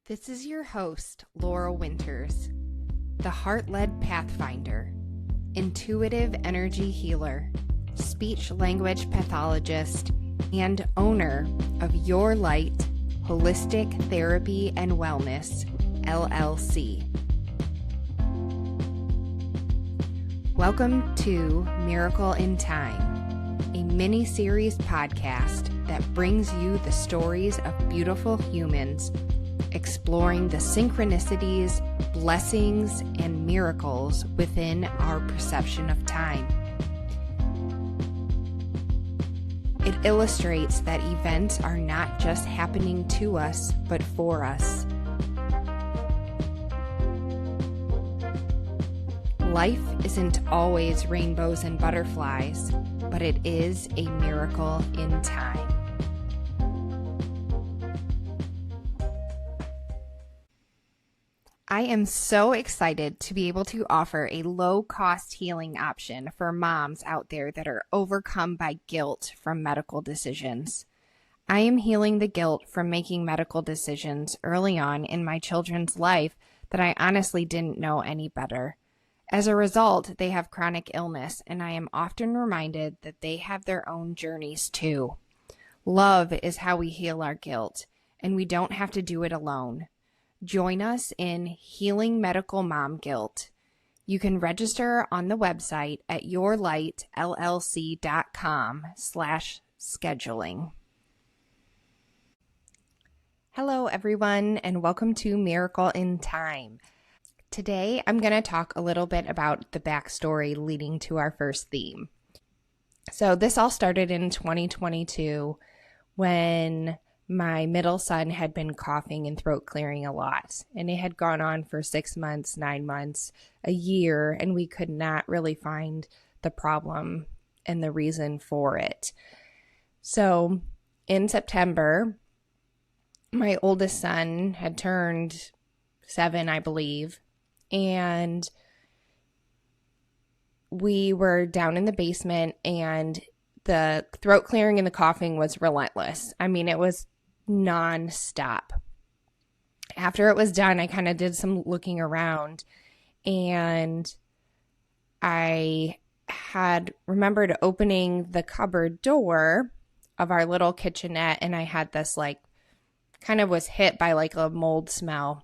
This is your host, Laura Winters, the heart-led pathfinder, intuitive energy healer, speech-language pathologist, and owner of Your Light Holistic Therapy and Wellness, LLC. Welcome to Miracle in Time, a mini-series podcast that brings you the stories of beautiful humans exploring the synchronicities, blessings, and miracles within our perception of time. It illustrates that events are not just happening to us, but for us. Life isn't always rainbows and butterflies, but it is a miracle in time. I am so excited to be able to offer a low-cost healing option for moms out there that are overcome by guilt from medical decisions. I am healing the guilt from making medical decisions early on in my children's life that I honestly didn't know any better. As a result, they have chronic illness, and I am often reminded that they have their own journeys too. Love is how we heal our guilt, and we don't have to do it alone. Join us in Healing Medical Mom Guilt. You can register on the website at yourlightllc.com/scheduling. Hello, everyone, and welcome to Miracle in Time. Today, I'm going to talk a little bit about the backstory leading to our first theme. So this all started in 2022 when my middle son had been coughing and throat clearing a lot, and it had gone on for 6 months, 9 months, a year, and we could not really find the problem and the reason for it. So in September, my oldest son had turned 7, I believe, and we were down in the basement, and the throat clearing and the coughing was relentless. I mean, it was non-stop. After it was done, I kind of did some looking around, and I had remembered opening the cupboard door of our little kitchenette, and I had this kind of was hit by a mold smell.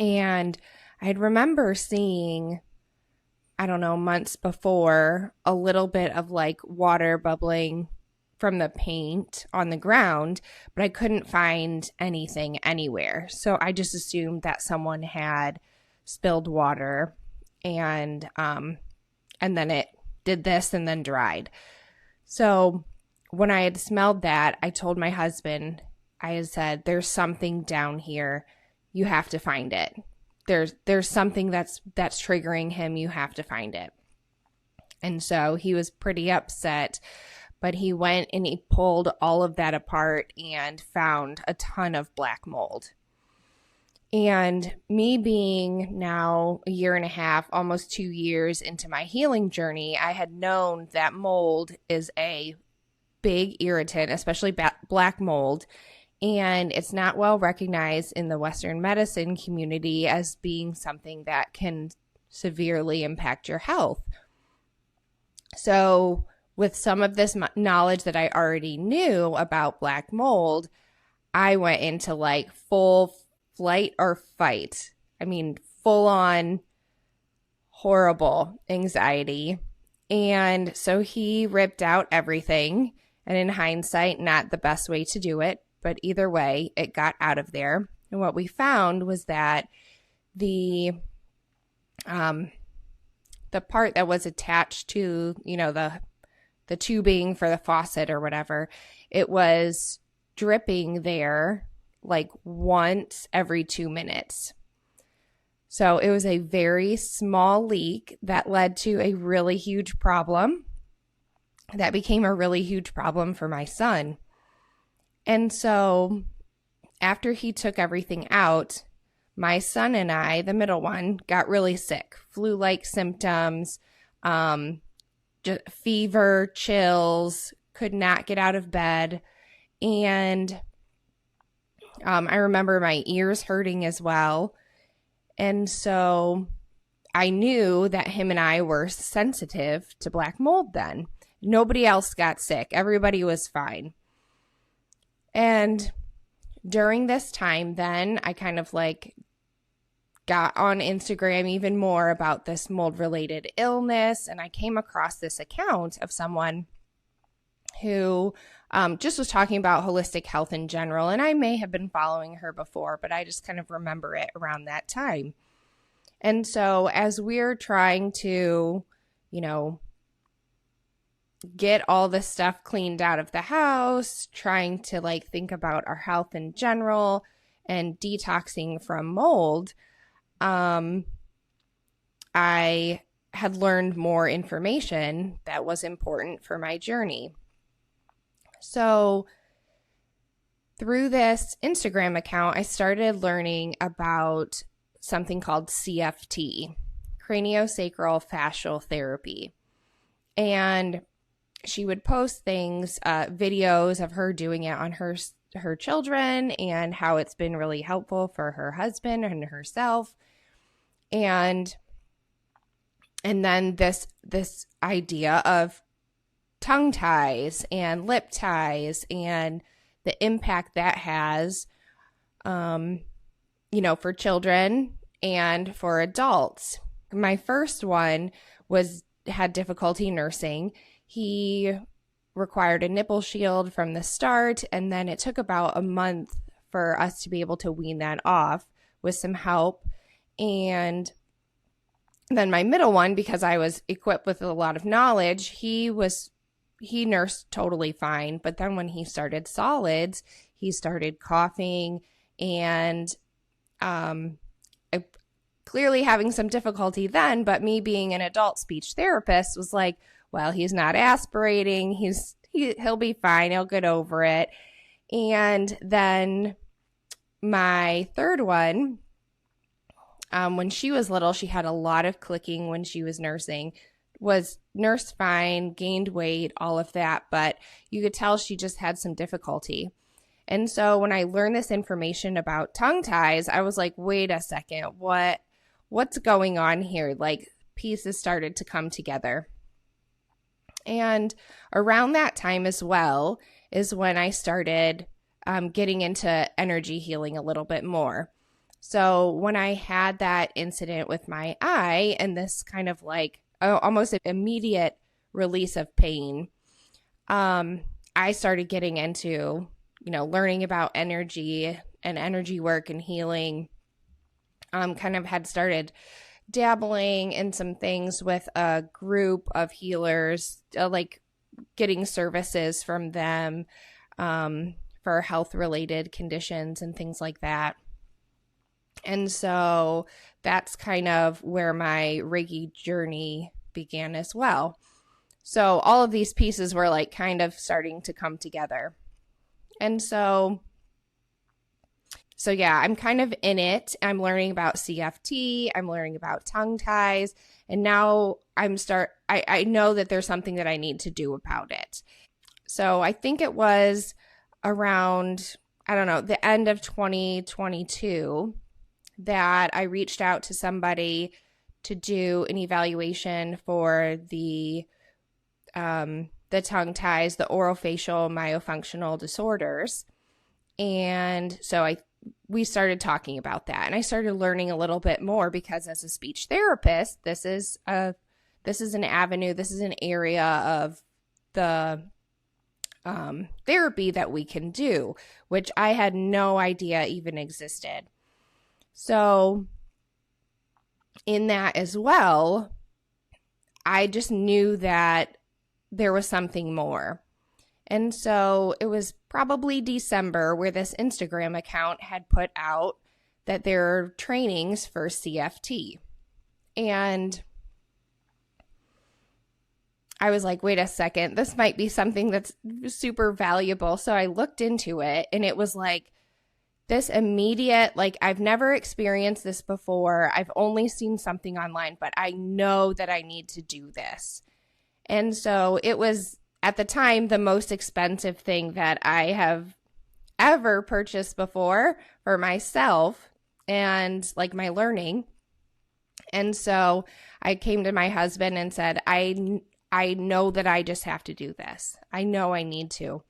And I'd remember seeing, I don't know, months before, a little bit of water bubbling from the paint on the ground, but I couldn't find anything anywhere. So I just assumed that someone had spilled water and then it did this and then dried. So when I had smelled that, I told my husband, I had said, there's something down here. You have to find it. There's something that's triggering him. You have to find it. And so he was pretty upset, but he went and he pulled all of that apart and found a ton of black mold. And me being now a year and a half, almost 2 years into my healing journey, I had known that mold is a big irritant, especially black mold. And it's not well recognized in the Western medicine community as being something that can severely impact your health. So with some of this knowledge that I already knew about black mold, I went into full flight or fight. I mean, full on horrible anxiety. And so he ripped out everything. And in hindsight, not the best way to do it. But either way, it got out of there. And what we found was that the part that was attached to, the tubing for the faucet or whatever, it was dripping there once every 2 minutes. So it was a very small leak that led to a really huge problem. That became a really huge problem for my son. And so after he took everything out, my son and I, the middle one, got really sick. Flu-like symptoms, fever, chills, could not get out of bed. And I remember my ears hurting as well. And so I knew that him and I were sensitive to black mold then. Nobody else got sick. Everybody was fine. And during this time then, I kind of like got on Instagram even more about this mold-related illness, and I came across this account of someone who just was talking about holistic health in general, and I may have been following her before, but I just kind of remember it around that time. And so as we're trying to, get all this stuff cleaned out of the house, trying to like think about our health in general and detoxing from mold, I had learned more information that was important for my journey. So through this Instagram account, I started learning about something called CFT, craniosacral fascial therapy. And she would post things, videos of her doing it on her children and how it's been really helpful for her husband and herself. And then this idea of tongue ties and lip ties and the impact that has, for children and for adults. My first one had difficulty nursing. He required a nipple shield from the start, and then it took about a month for us to be able to wean that off with some help. And then my middle one, because I was equipped with a lot of knowledge, he nursed totally fine. But then when he started solids, he started coughing and clearly having some difficulty then. But me being an adult speech therapist was like, well, he's not aspirating. He'll be fine. He'll get over it. And then my third one, when she was little, she had a lot of clicking when she was nursing, was nursed fine, gained weight, all of that. But you could tell she just had some difficulty. And so when I learned this information about tongue ties, I was like, wait a second, what's going on here? Like pieces started to come together. And around that time as well is when I started getting into energy healing a little bit more. So when I had that incident with my eye and this kind of like almost immediate release of pain, I started getting into, learning about energy and energy work and healing. Kind of had started dabbling in some things with a group of healers, like getting services from them for health-related conditions and things like that. And so that's kind of where my Reiki journey began as well. So all of these pieces were like kind of starting to come together. And so yeah, I'm kind of in it. I'm learning about CFT. I'm learning about tongue ties. And now I know that there's something that I need to do about it. So I think it was around, the end of 2022 that I reached out to somebody to do an evaluation for the tongue ties, the orofacial myofunctional disorders. And so we started talking about that, and I started learning a little bit more because as a speech therapist, this is an avenue, this is an area of the therapy that we can do, which I had no idea even existed. So in that as well, I just knew that there was something more. And so it was probably December where this Instagram account had put out that there are trainings for CFT. And I was like, wait a second, this might be something that's super valuable. So I looked into it, and it was like this immediate, like I've never experienced this before. I've only seen something online, but I know that I need to do this. And so it was at the time the most expensive thing that I have ever purchased before for myself and like my learning. And so I came to my husband and said, I know that I just have to do this. I know I need to.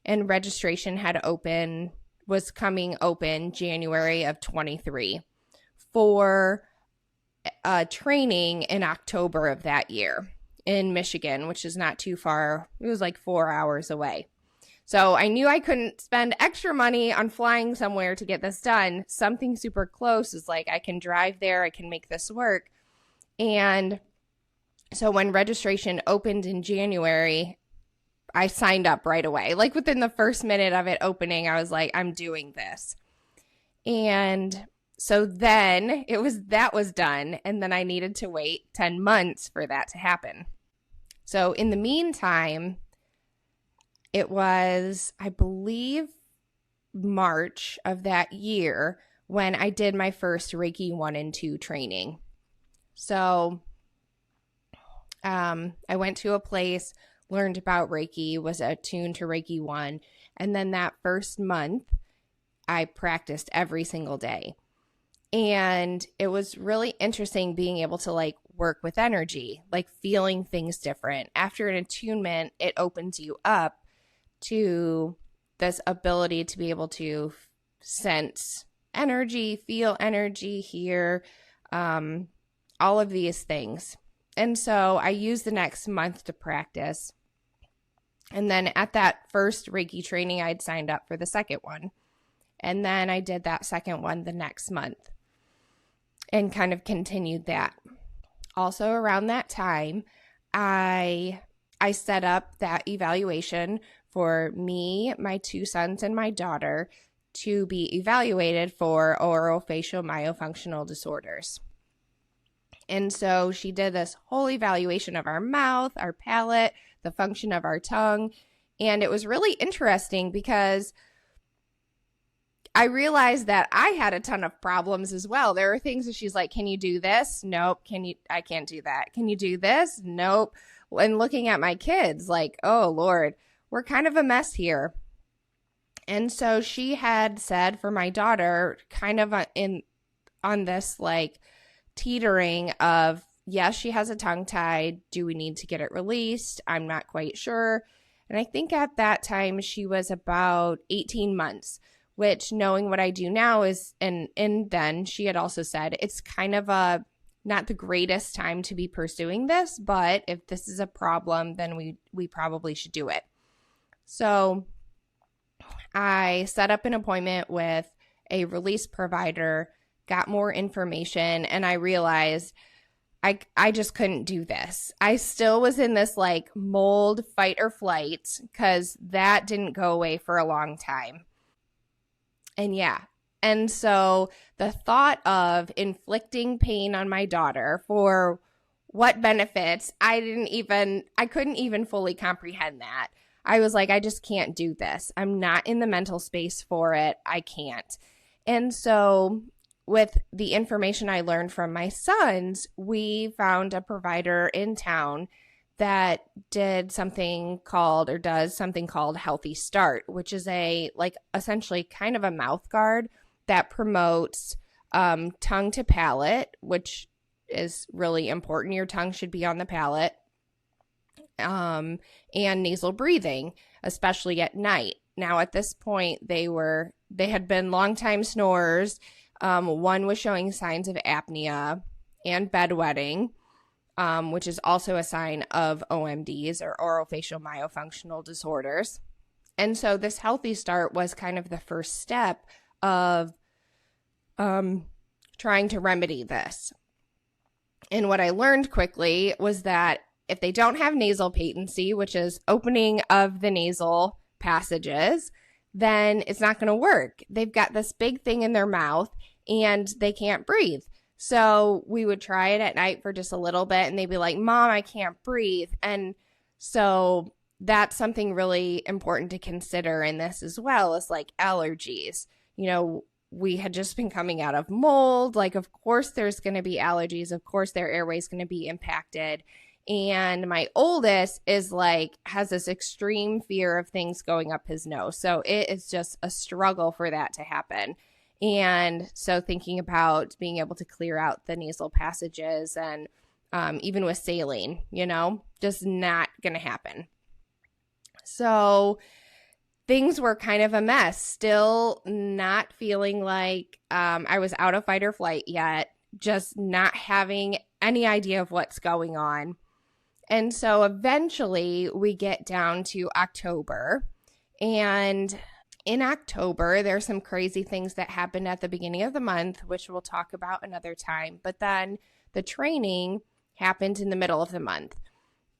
And registration was coming open January of 23 for training in October of that year in Michigan, which is not too far. It was like 4 hours away. So I knew I couldn't spend extra money on flying somewhere to get this done. Something super close is like, I can drive there, I can make this work. And so when registration opened in January, I signed up right away. Like within the first minute of it opening, I was like, I'm doing this. And so then that was done. And then I needed to wait 10 months for that to happen. So in the meantime, it was, I believe, March of that year when I did my first Reiki 1 and 2 training. So I went to a place, learned about Reiki, was attuned to Reiki 1, and then that first month, I practiced every single day. And it was really interesting being able to like work with energy, like feeling things different. After an attunement, it opens you up to this ability to be able to sense energy, feel energy, hear, all of these things. And so I used the next month to practice. And then at that first Reiki training, I'd signed up for the second one. And then I did that second one the next month and kind of continued that. Also around that time, I set up that evaluation for me, my 2 sons, and my daughter to be evaluated for orofacial myofunctional disorders. And so she did this whole evaluation of our mouth, our palate, the function of our tongue. And it was really interesting because I realized that I had a ton of problems as well. There were things that she's like, can you do this? Nope. I can't do that. Can you do this? Nope. And looking at my kids like, oh Lord, we're kind of a mess here. And so she had said for my daughter kind of on this like teetering of, yes, she has a tongue tie. Do we need to get it released? I'm not quite sure. And I think at that time she was about 18 months, which knowing what I do now is, and then she had also said, it's kind of not the greatest time to be pursuing this, but if this is a problem, then we probably should do it. So I set up an appointment with a release provider, got more information, and I realized I just couldn't do this. I still was in this like mold fight or flight because that didn't go away for a long time. And so the thought of inflicting pain on my daughter for what benefits, I couldn't even fully comprehend that. I was like, I just can't do this. I'm not in the mental space for it. I can't. And so with the information I learned from my sons, we found a provider in town that does something called Healthy Start, which is essentially kind of a mouth guard that promotes tongue to palate, which is really important. Your tongue should be on the palate. And nasal breathing, especially at night. Now, at this point, they had been longtime snorers. One was showing signs of apnea and bedwetting, which is also a sign of OMDs or orofacial myofunctional disorders. And so this Healthy Start was kind of the first step of trying to remedy this. And what I learned quickly was that if they don't have nasal patency, which is opening of the nasal passages, then it's not going to work. They've got this big thing in their mouth and they can't breathe. So we would try it at night for just a little bit and they'd be like, Mom, I can't breathe. And so that's something really important to consider in this as well, is like allergies. You know, we had just been coming out of mold. Like, of course, there's going to be allergies. Of course, their airway is going to be impacted. And my oldest is like, has this extreme fear of things going up his nose. So it is just a struggle for that to happen. And so thinking about being able to clear out the nasal passages and even with saline, just not going to happen. So things were kind of a mess, still not feeling like I was out of fight or flight yet, just not having any idea of what's going on. And so eventually we get down to October, and in October, there's some crazy things that happened at the beginning of the month, which we'll talk about another time. But then the training happened in the middle of the month.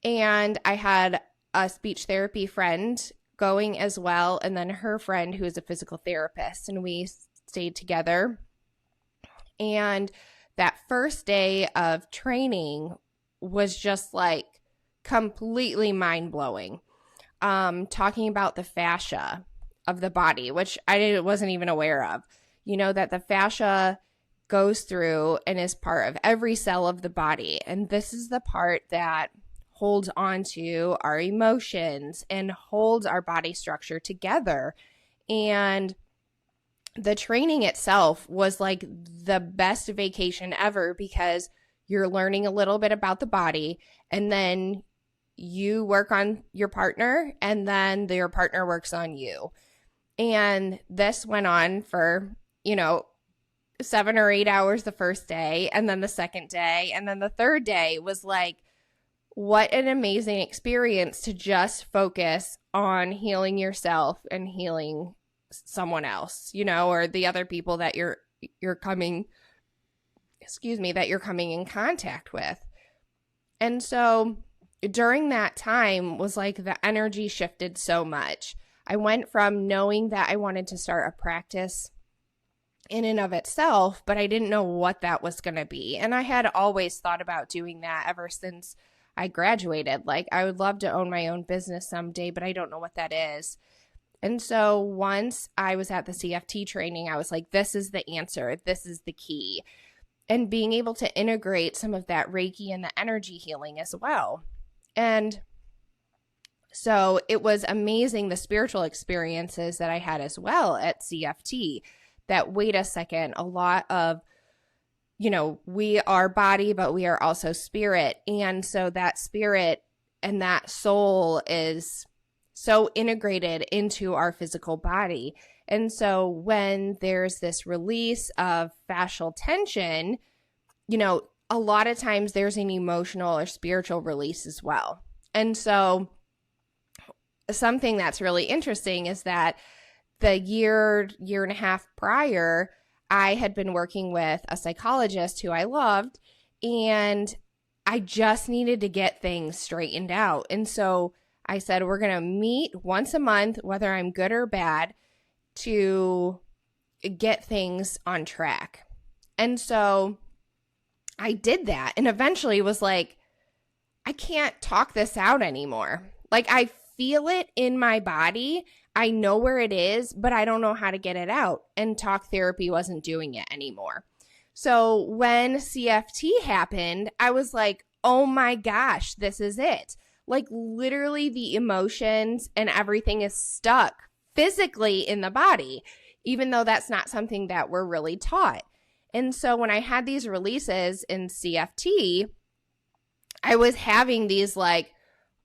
And I had a speech therapy friend going as well, and then her friend who is a physical therapist, and we stayed together. And that first day of training was just like completely mind-blowing. Talking about the fascia of the body, which I wasn't even aware of, that the fascia goes through and is part of every cell of the body. And this is the part that holds on to our emotions and holds our body structure together. And the training itself was like the best vacation ever, because you're learning a little bit about the body, and then you work on your partner, and then your partner works on you. And this went on for, 7 or 8 hours the first day, and then the second day, and then the third day was like, what an amazing experience to just focus on healing yourself and healing someone else, or the other people that you're coming in contact with. And so during that time was like the energy shifted so much. I went from knowing that I wanted to start a practice in and of itself, but I didn't know what that was going to be. And I had always thought about doing that ever since I graduated. Like, I would love to own my own business someday, but I don't know what that is. And so once I was at the CFT training, I was like, this is the answer. This is the key. And being able to integrate some of that Reiki and the energy healing as well. And so it was amazing, the spiritual experiences that I had as well at CFT, that, wait a second, a lot of, we are body, but we are also spirit. And so that spirit and that soul is so integrated into our physical body. And so when there's this release of fascial tension, a lot of times there's an emotional or spiritual release as well. And so something that's really interesting is that the year and a half prior, I had been working with a psychologist who I loved, and I just needed to get things straightened out. And so I said, we're going to meet once a month, whether I'm good or bad, to get things on track. And so I did that, and eventually was like, I can't talk this out anymore. Like, I feel it in my body. I know where it is, but I don't know how to get it out. And talk therapy wasn't doing it anymore. So when CFT happened, I was like, oh my gosh, this is it. Like, literally the emotions and everything is stuck physically in the body, even though that's not something that we're really taught. And so when I had these releases in CFT, I was having these like,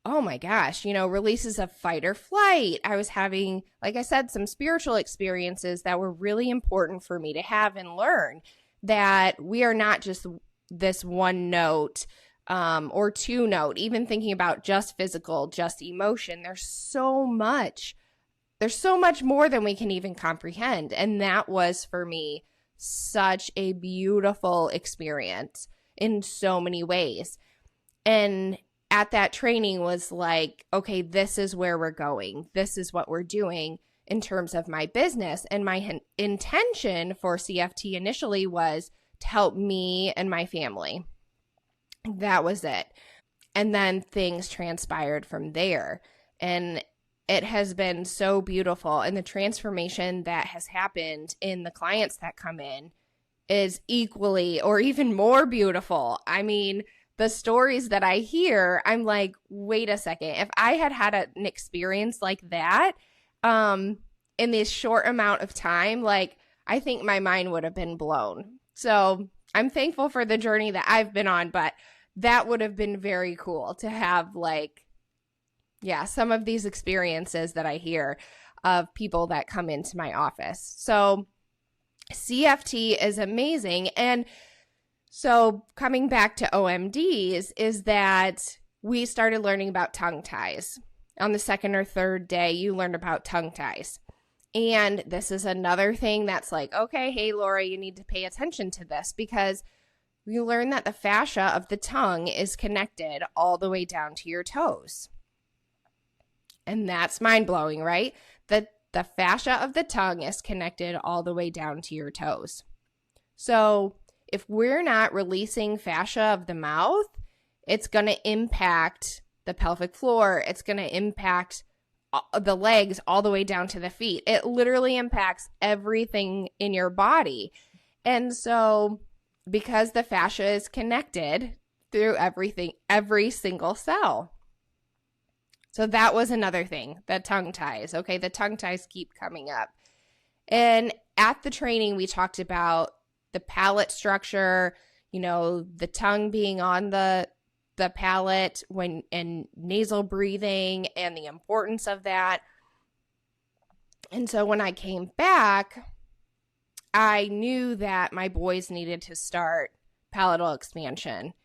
oh my gosh, releases of fight or flight. I was having, like I said, some spiritual experiences that were really important for me to have and learn, that we are not just this one note or two note, even thinking about just physical, just emotion. There's so much more than we can even comprehend. And that was, for me, such a beautiful experience in so many ways. And at that training was like, okay, this is where we're going. This is what we're doing in terms of my business. And my intention for CFT initially was to help me and my family. That was it. And then things transpired from there. And it has been so beautiful. And the transformation that has happened in the clients that come in is equally or even more beautiful. I mean, the stories that I hear, I'm like, wait a second. If I had had an experience like that in this short amount of time, like, I think my mind would have been blown. So I'm thankful for the journey that I've been on, but that would have been very cool to have, like, yeah, some of these experiences that I hear of people that come into my office. So CFT is amazing. And so coming back to OMDs is that we started learning about tongue ties. On the second or third day, you learned about tongue ties. And this is another thing that's like, okay, hey, Laura, you need to pay attention to this, because you learn that the fascia of the tongue is connected all the way down to your toes. And that's mind-blowing, right? The fascia of the tongue is connected all the way down to your toes. So if we're not releasing fascia of the mouth, it's going to impact the pelvic floor. It's going to impact the legs all the way down to the feet. It literally impacts everything in your body. And so because the fascia is connected through everything, every single cell. So that was another thing, the tongue ties. Okay, the tongue ties keep coming up. And at the training, we talked about the palate structure, the tongue being on the palate and nasal breathing and the importance of that. And so when I came back, I knew that my boys needed to start palatal expansion.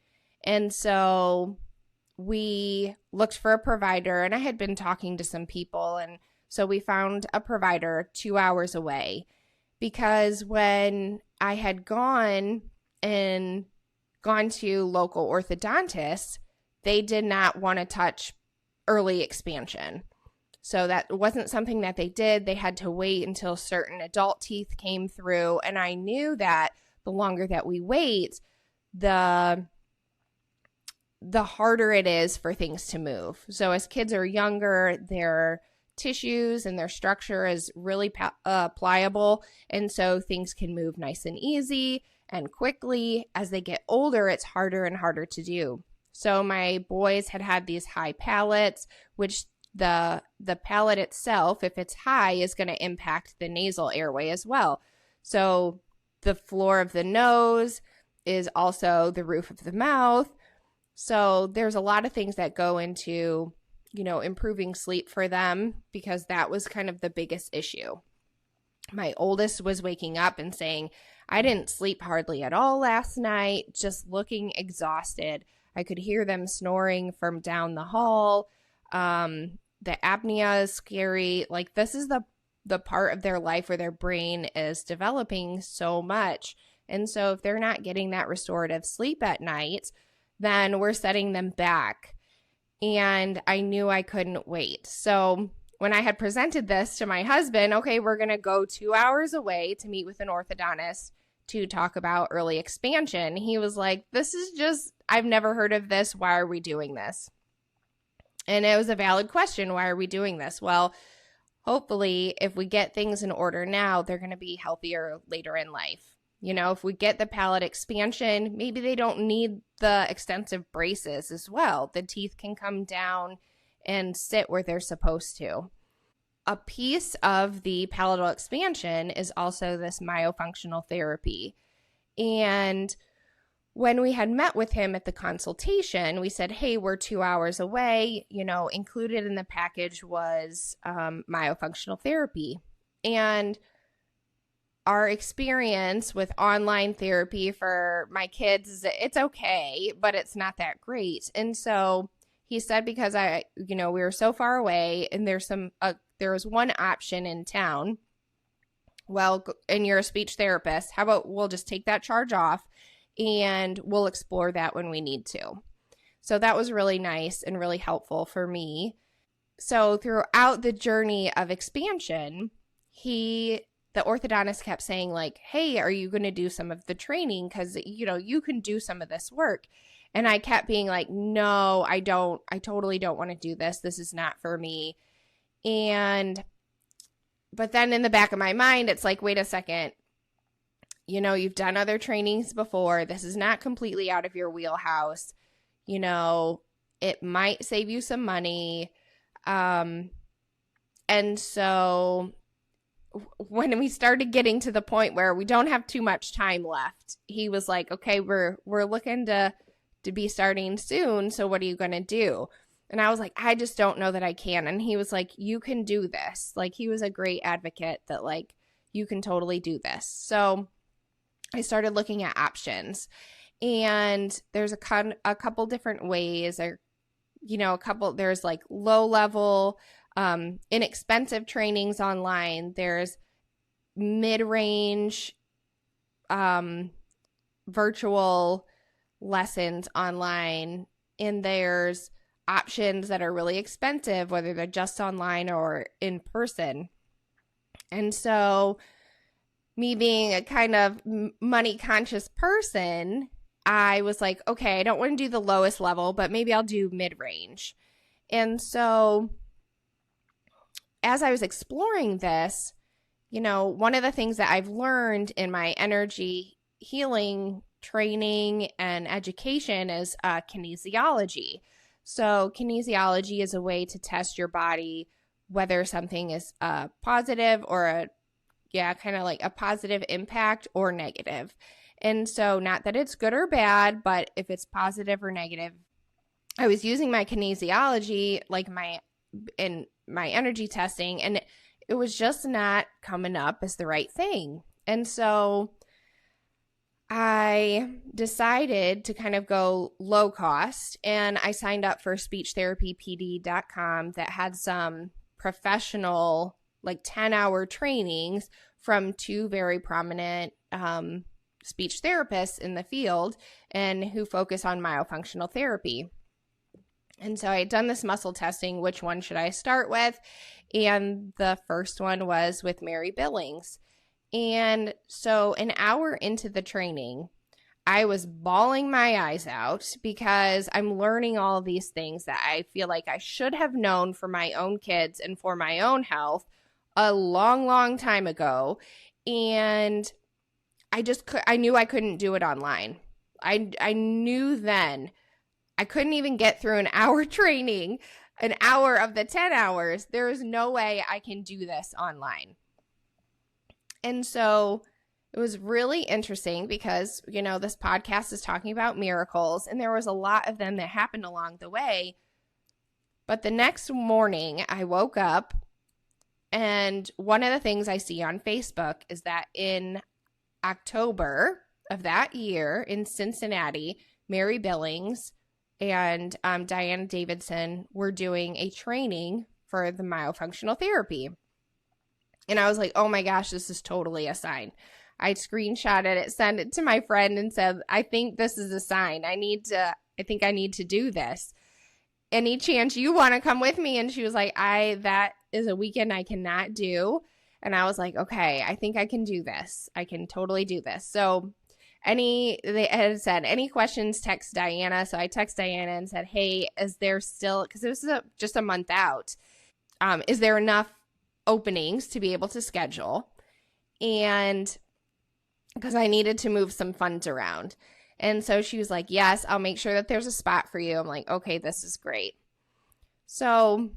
And so we looked for a provider, and I had been talking to some people, and so we found a provider 2 hours away, because when I had gone to local orthodontists, they did not want to touch early expansion. So that wasn't something that they did. They had to wait until certain adult teeth came through, and I knew that the longer that we wait, the harder it is for things to move. So as kids are younger, their tissues and their structure is really pliable, and so things can move nice and easy and quickly. As they get older, it's harder and harder to do. So my boys had these high palates, which the palate itself, if it's high, is going to impact the nasal airway as well. So the floor of the nose is also the roof of the mouth. So there's a lot of things that go into, improving sleep for them, because that was kind of the biggest issue. My oldest was waking up and saying, I didn't sleep hardly at all last night, just looking exhausted. I could hear them snoring from down the hall. The apnea is scary. Like, this is the part of their life where their brain is developing so much. And so if they're not getting that restorative sleep at night, then we're setting them back. And I knew I couldn't wait. So when I had presented this to my husband, okay, we're going to go 2 hours away to meet with an orthodontist to talk about early expansion. He was like, this is just, I've never heard of this. Why are we doing this? And it was a valid question. Why are we doing this? Well, hopefully, if we get things in order now, they're going to be healthier later in life. If we get the palate expansion, maybe they don't need the extensive braces as well. The teeth can come down and sit where they're supposed to. A piece of the palatal expansion is also this myofunctional therapy. And when we had met with him at the consultation, we said, hey, we're 2 hours away. Included in the package was myofunctional therapy. And our experience with online therapy for my kids is it's okay, but it's not that great. And so he said, because we were so far away, and there was one option in town. Well, and you're a speech therapist, how about we'll just take that charge off and we'll explore that when we need to. So that was really nice and really helpful for me. So throughout the journey of expansion, the orthodontist kept saying, like, hey, are you going to do some of the training? Because, you can do some of this work. And I kept being like, no, I don't. I totally don't want to do this. This is not for me. But then in the back of my mind, it's like, wait a second. You've done other trainings before. This is not completely out of your wheelhouse. You know, it might save you some money. And so when we started getting to the point where we don't have too much time left, he was like, okay, we're looking to be starting soon. So what are you going to do? And I was like, I just don't know that I can. And he was like, you can do this. Like, he was a great advocate that, like, you can totally do this. So I started looking at options, and there's a couple different ways, or, you know, there's like low level, inexpensive trainings online. There's mid-range, virtual lessons online, and there's options that are really expensive, whether they're just online or in person. And so, me being a kind of money conscious person, I was like, okay, I don't want to do the lowest level, but maybe I'll do mid-range. And so, as I was exploring this, you know, one of the things that I've learned in my energy healing training and education is kinesiology. So kinesiology is a way to test your body whether something is positive or kind of like a positive impact or negative. And so, not that it's good or bad, but if it's positive or negative, I was using my kinesiology, like in my energy testing, and it was just not coming up as the right thing. And so I decided to kind of go low cost, and I signed up for speechtherapypd.com that had some professional, like 10-hour trainings from two very prominent speech therapists in the field and who focus on myofunctional therapy. And so I had done this muscle testing, which one should I start with? And the first one was with Mary Billings. And so an hour into the training, I was bawling my eyes out because I'm learning all of these things that I feel like I should have known for my own kids and for my own health a long, long time ago. And I knew I couldn't do it online. I knew then I couldn't even get through an hour training, an hour of the 10 hours. There is no way I can do this online. And so it was really interesting because, you know, this podcast is talking about miracles, and there was a lot of them that happened along the way. But the next morning I woke up, and one of the things I see on Facebook is that in October of that year in Cincinnati, Mary Billings and Diana Davidson were doing a training for the myofunctional therapy. And I was like, oh my gosh, this is totally a sign. I screenshotted it, sent it to my friend and said, I think this is a sign. I think I need to do this. Any chance you want to come with me? And she was like, that is a weekend I cannot do. And I was like, okay, I think I can do this. I can totally do this. So they had said, any questions, text Diana. So I text Diana and said, hey, is there still, because this is just a month out, is there enough openings to be able to schedule? And because I needed to move some funds around. And so she was like, yes, I'll make sure that there's a spot for you. I'm like, okay, this is great. So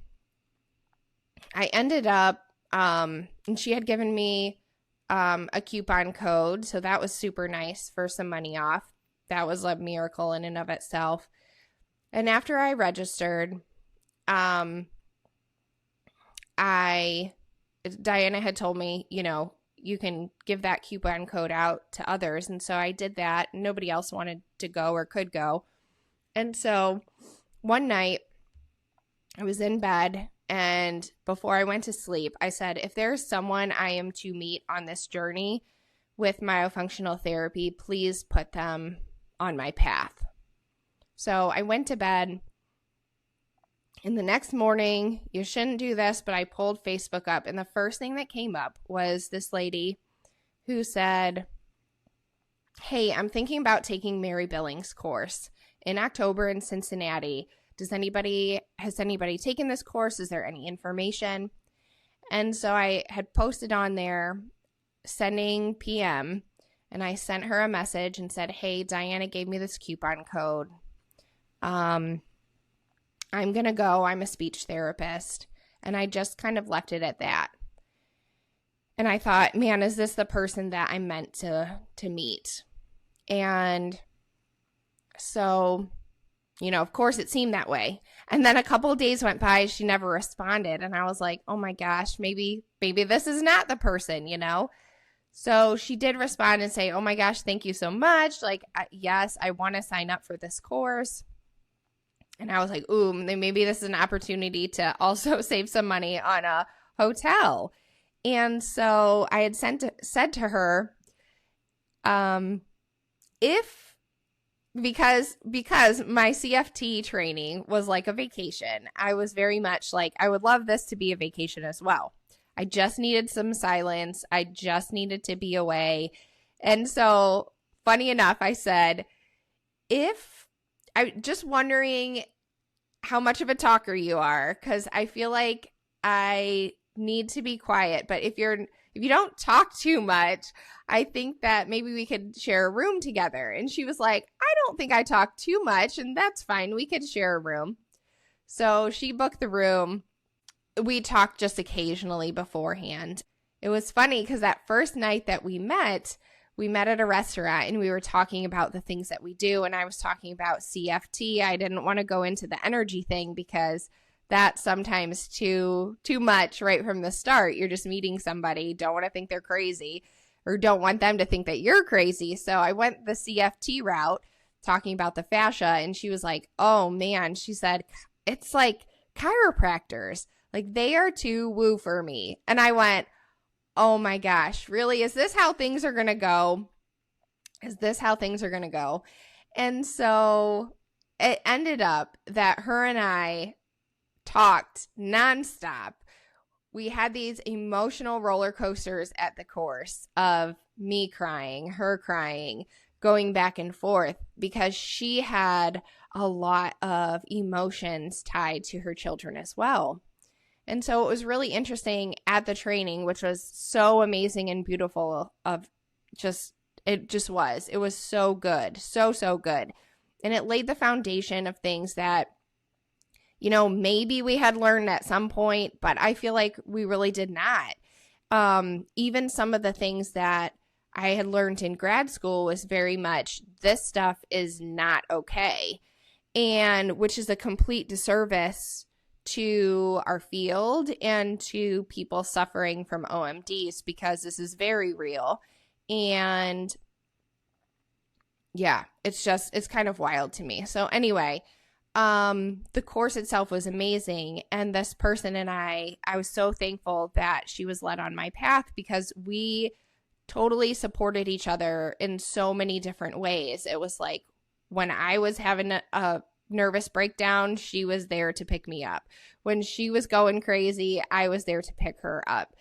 I ended up, and she had given me a coupon code. So that was super nice for some money off. That was a miracle in and of itself. And after I registered, Diana had told me, you know, you can give that coupon code out to others. And so I did that. Nobody else wanted to go or could go. And so one night I was in bed, and before I went to sleep, I said, if there's someone I am to meet on this journey with myofunctional therapy, please put them on my path. So I went to bed. And the next morning, you shouldn't do this, but I pulled Facebook up, and the first thing that came up was this lady who said, hey, I'm thinking about taking Mary Billings' course in October in Cincinnati. Has anybody taken this course? Is there any information? And so I had posted on there sending PM, and I sent her a message and said, hey, Diana gave me this coupon code. I'm going to go. I'm a speech therapist. And I just kind of left it at that. And I thought, man, is this the person that I'm meant to meet? And so, of course it seemed that way. And then a couple of days went by, she never responded. And I was like, oh my gosh, maybe this is not the person, So she did respond and say, oh my gosh, thank you so much. Like, yes, I want to sign up for this course. And I was like, ooh, maybe this is an opportunity to also save some money on a hotel. And so I had said to her, because my CFT training was like a vacation, I was very much like, I would love this to be a vacation as well. I just needed some silence. I just needed to be away. And so, funny enough, I said, I'm just wondering how much of a talker you are, because I feel like I need to be quiet. But if you don't talk too much, I think that maybe we could share a room together. And she was like, I don't think I talk too much, and that's fine. We could share a room. So she booked the room. We talked just occasionally beforehand. It was funny because that first night that we met at a restaurant and we were talking about the things that we do. And I was talking about CFT. I didn't want to go into the energy thing because that's sometimes too much right from the start. You're just meeting somebody, don't want to think they're crazy or don't want them to think that you're crazy. So I went the CFT route, talking about the fascia, and she was like, oh man, she said, it's like chiropractors. Like, they are too woo for me. And I went, oh my gosh, really? Is this how things are going to go? And so it ended up that her and I talked nonstop. We had these emotional roller coasters at the course of me crying, her crying, going back and forth, because she had a lot of emotions tied to her children as well. And so it was really interesting at the training, which was so amazing and beautiful. It was so good. So good. And it laid the foundation of things that, maybe we had learned at some point, but I feel like we really did not. Even some of the things that I had learned in grad school was very much, this stuff is not okay. And which is a complete disservice to our field and to people suffering from OMDs, because this is very real. And yeah, it's kind of wild to me. So anyway, the course itself was amazing. And this person and I was so thankful that she was led on my path, because we totally supported each other in so many different ways. It was like, when I was having a nervous breakdown, she was there to pick me up. When she was going crazy, I was there to pick her up.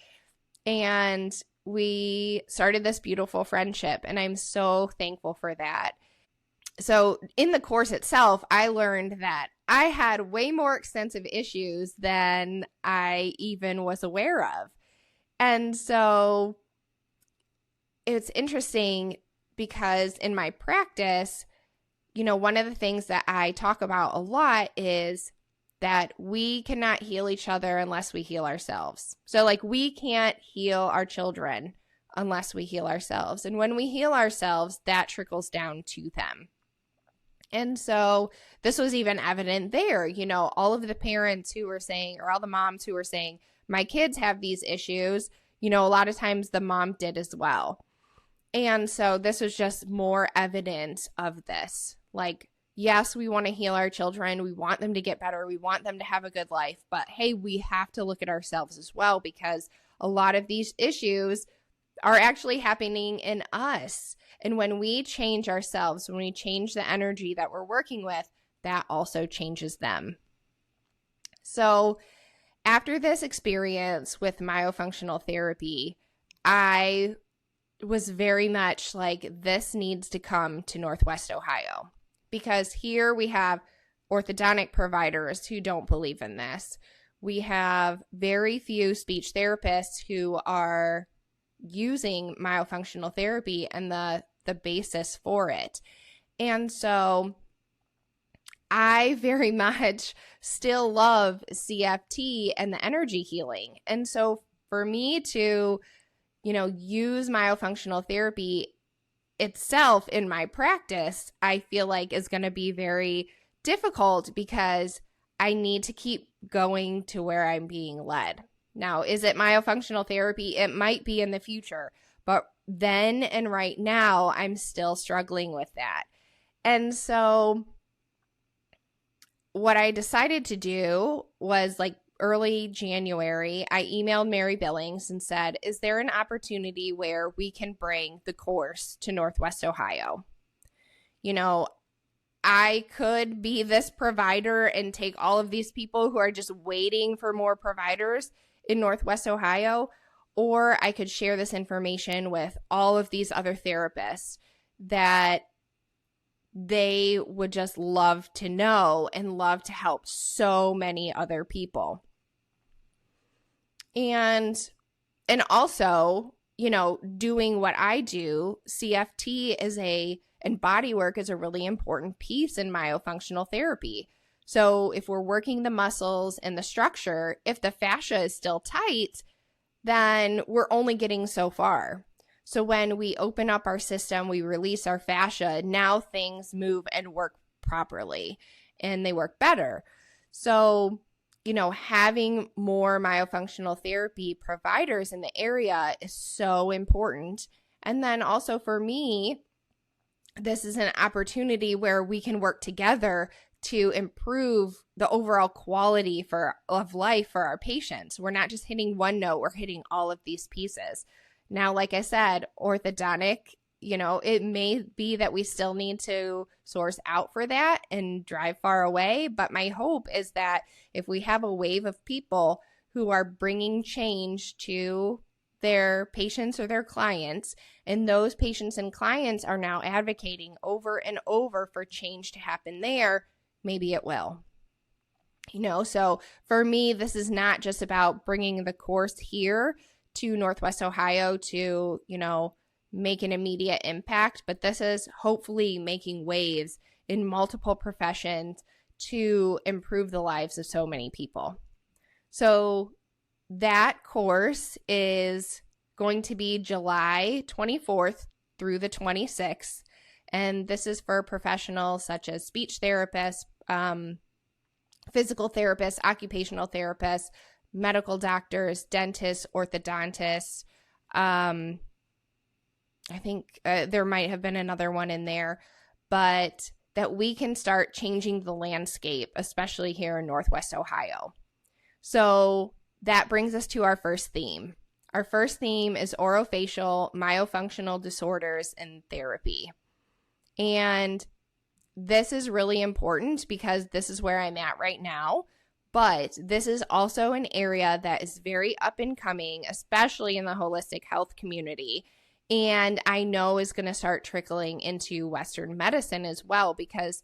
And we started this beautiful friendship, and I'm so thankful for that. So in the course itself, I learned that I had way more extensive issues than I even was aware of. And so it's interesting because in my practice, one of the things that I talk about a lot is that we cannot heal each other unless we heal ourselves. So like, we can't heal our children unless we heal ourselves. And when we heal ourselves, that trickles down to them. And so this was even evident there, all of the parents who were saying, or all the moms who were saying, my kids have these issues, a lot of times the mom did as well. And so this was just more evidence of this. Like, yes, we want to heal our children. We want them to get better. We want them to have a good life. But hey, we have to look at ourselves as well, because a lot of these issues are actually happening in us. And when we change ourselves, when we change the energy that we're working with, that also changes them. So after this experience with myofunctional therapy, I was very much like, this needs to come to Northwest Ohio, because here we have orthodontic providers who don't believe in this. We have very few speech therapists who are using myofunctional therapy and the basis for it. And so I very much still love CFT and the energy healing. And so for me to, use myofunctional therapy itself in my practice, I feel like is going to be very difficult because I need to keep going to where I'm being led. Now, is it myofunctional therapy? It might be in the future, but then and right now, I'm still struggling with that. And so what I decided to do was like early January, I emailed Mary Billings and said, is there an opportunity where we can bring the course to Northwest Ohio? I could be this provider and take all of these people who are just waiting for more providers in Northwest Ohio, or I could share this information with all of these other therapists that they would just love to know and love to help so many other people. And also, doing what I do, CFT and body work is a really important piece in myofunctional therapy. So if we're working the muscles and the structure, if the fascia is still tight, then we're only getting so far. So when we open up our system, we release our fascia, now things move and work properly and they work better. So, having more myofunctional therapy providers in the area is so important. And then also for me, this is an opportunity where we can work together to improve the overall quality of life for our patients. We're not just hitting one note, we're hitting all of these pieces. Now, like I said, orthodontic, it may be that we still need to source out for that and drive far away. But my hope is that if we have a wave of people who are bringing change to their patients or their clients, and those patients and clients are now advocating over and over for change to happen there, maybe it will. So for me, this is not just about bringing the course here to Northwest Ohio to, make an immediate impact, but this is hopefully making waves in multiple professions to improve the lives of so many people. So that course is going to be July 24th through the 26th. And this is for professionals such as speech therapists, physical therapists, occupational therapists, medical doctors, dentists, orthodontists. I think there might have been another one in there, but that we can start changing the landscape, especially here in Northwest Ohio. So that brings us to our first theme. Our first theme is orofacial myofunctional disorders and therapy. And this is really important because this is where I'm at right now. But this is also an area that is very up and coming, especially in the holistic health community. And I know is going to start trickling into Western medicine as well, because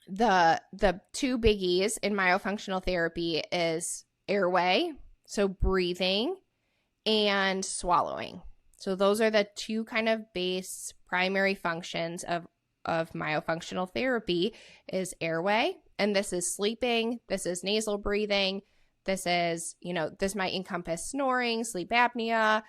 the two biggies in myofunctional therapy is airway, so breathing, and swallowing. So those are the two kind of base primary functions of myofunctional therapy is airway. And this is sleeping, this is nasal breathing, this is, this might encompass snoring, sleep apnea,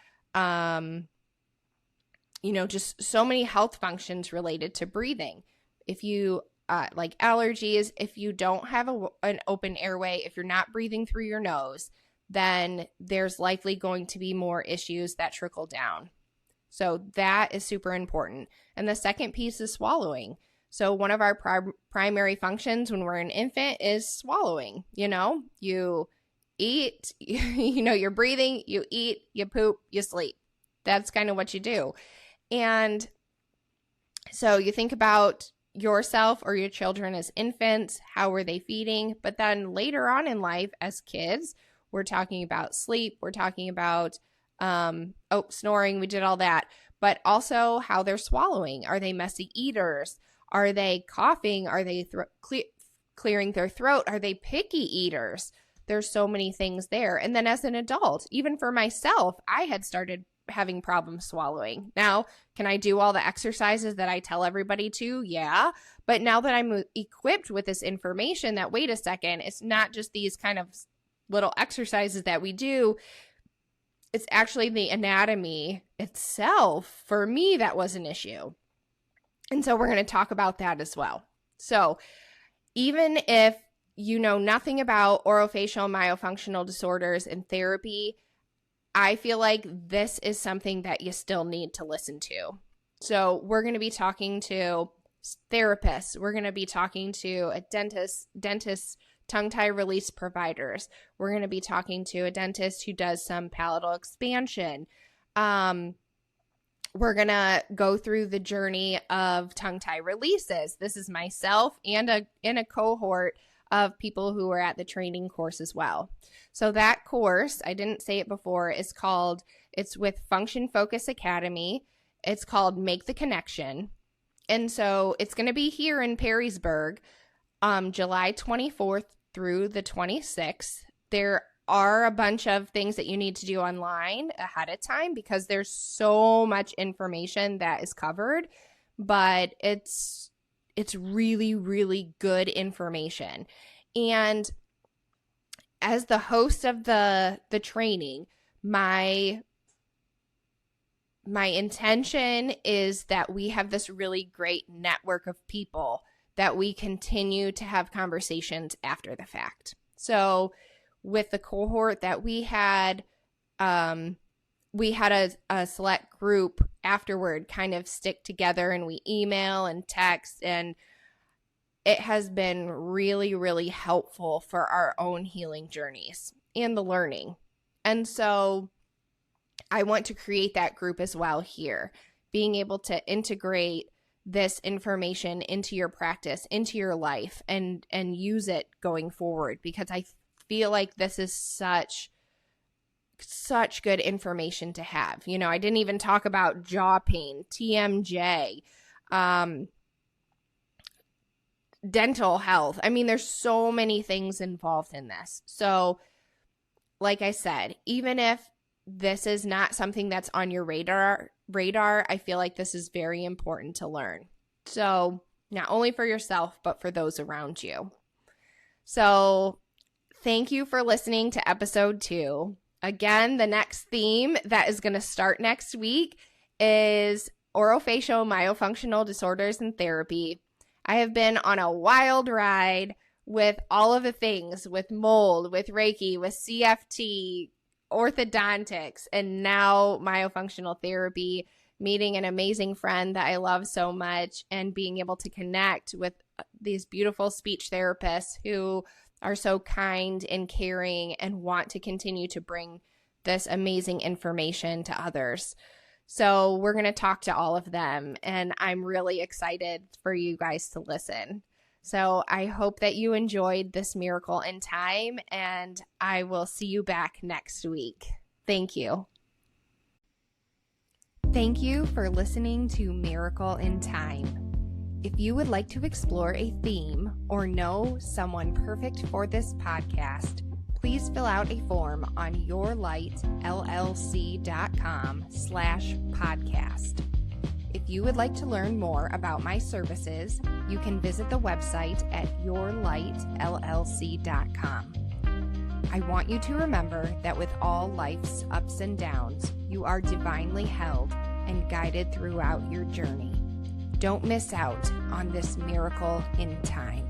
just so many health functions related to breathing. If you, like allergies, if you don't have an open airway, if you're not breathing through your nose, then there's likely going to be more issues that trickle down. So that is super important. And the second piece is swallowing. So one of our primary functions when we're an infant is swallowing. You eat, you're breathing, you eat, you poop, you sleep. That's kind of what you do. And so you think about yourself or your children as infants, how were they feeding? But then later on in life as kids, we're talking about sleep, we're talking about snoring, we did all that, but also how they're swallowing. Are they messy eaters? Are they coughing? Are they clearing their throat? Are they picky eaters? There's so many things there. And then as an adult, even for myself, I had started having problems swallowing. Now, can I do all the exercises that I tell everybody to? Yeah. But now that I'm equipped with this information that, wait a second, it's not just these kind of little exercises that we do. It's actually the anatomy itself. For me, that was an issue. And so we're going to talk about that as well. So even if you know nothing about orofacial myofunctional disorders and therapy, I feel like this is something that you still need to listen to. So we're going to be talking to therapists. We're going to be talking to a dentist, tongue tie release providers. We're going to be talking to a dentist who does some palatal expansion. We're going to go through the journey of tongue tie releases. This is myself and in a cohort of people who are at the training course as well. So that course, I didn't say it before, it's with Function Focus Academy. It's called Make the Connection. And so it's going to be here in Perrysburg, July 24th through the 26th. There are a bunch of things that you need to do online ahead of time because there's so much information that is covered, but it's really, really good information. And as the host of the training, my intention is that we have this really great network of people that we continue to have conversations after the fact. So with the cohort that we had a select group afterward kind of stick together, and we email and text, and it has been really, really helpful for our own healing journeys and the learning. And so I want to create that group as well here, being able to integrate this information into your practice, into your life, and use it going forward, because I feel like this is such good information to have. You know, I didn't even talk about jaw pain, TMJ, dental health. I mean, there's so many things involved in this. So like I said, even if this is not something that's on your radar, I feel like this is very important to learn. So not only for yourself, but for those around you. So thank you for listening to episode 2. Again, the next theme that is going to start next week is orofacial myofunctional disorders and therapy. I have been on a wild ride with all of the things, with mold, with Reiki, with CFT, orthodontics, and now myofunctional therapy, meeting an amazing friend that I love so much, and being able to connect with these beautiful speech therapists who are so kind and caring and want to continue to bring this amazing information to others. So we're going to talk to all of them, and I'm really excited for you guys to listen. So I hope that you enjoyed this Miracle in Time, and I will see you back next week. Thank you. Thank you for listening to Miracle in Time. If you would like to explore a theme or know someone perfect for this podcast, please fill out a form on yourlightllc.com/podcast. If you would like to learn more about my services, you can visit the website at yourlightllc.com. I want you to remember that with all life's ups and downs, you are divinely held and guided throughout your journey. Don't miss out on this miracle in time.